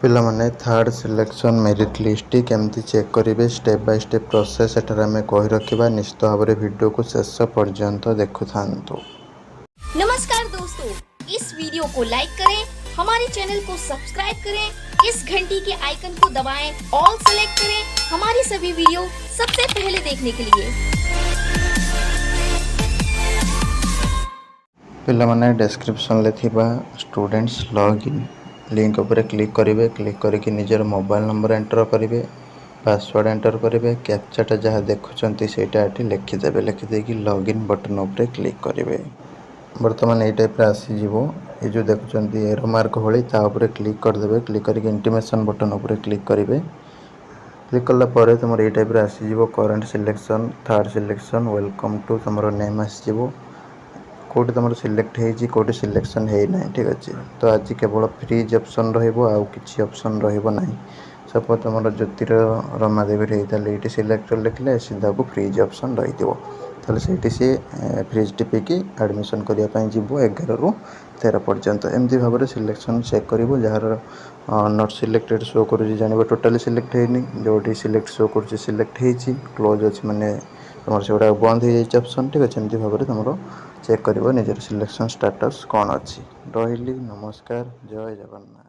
ପିଲାମାନେ ଥାର୍ड ସିଲେକ୍शन merit list केमती check करेंगे स्टेप बाय स्टेप प्रोसेस एठार आम कही रखा निश्चित भाव में वीडियो को शेष पर्यंत देखु था। नमस्कार दोस्तों, इस वीडियो को लाइक करें, हमारे चैनल को सब्सक्राइब करें, इस घंटी के आइकन को दबाएं, ऑल सेलेक्ट करें हमारी सभी वीडियो सबसे पहले देखने के लिए। पिलामाने डिस्क्रिप्शन ले थिबा स्टूडेंट्स लॉगिन लिंक उपर क्लिक करेंगे। क्लिक करके निजर मोबाइल नंबर एंटर करेंगे, पासवर्ड एंटर करेंगे, कैप्चाटा जहाँ देखुंत सेटा लिखिदेवे। लिखिदेक लॉगिन बटन उपर क्लिक करेंगे। बर्तमान ये टाइप आसीज ये जो देखुं एरो मार्क भली तापर क्लिक करदे। क्लिक करके इंटीमेशन बटन उपर क्लिक करेंगे। क्लिक कलापर तुम ये टाइप आसीज current selection third selection welcome to तुम नेम आसीज कौटी तुम सिलेक्ट होटी सिलेक्शन है ना। ठीक अच्छे तो आज केवल फ्रीज ऑप्शन रही ऑप्शन रहा। सपोज तुम ज्योतिर रमादेवी रही ये सिलेक्ट लिखले सीधा को फ्रीज ऑप्शन रही से सी फ्रीज टिपिकी एडमिशन करने जीव 11 ରୁ 13 पर्यंत एमती भाव में सिलेक्शन चेक कर जार नॉट सिलेक्टेड शो कर जान टोटाली सिलेक्ट होनी जो सिलेक्ट शो कर सिलेक्ट हो क्लोज अच्छे माने तुम से गुड़ा बंद हो जाए ऑप्शन। ठीक अच्छे एमती भाव में तुम चेक कर निजर सिलेक्शन स्टेटस कौन अच्छी। रही नमस्कार, जय जगन्नाथ।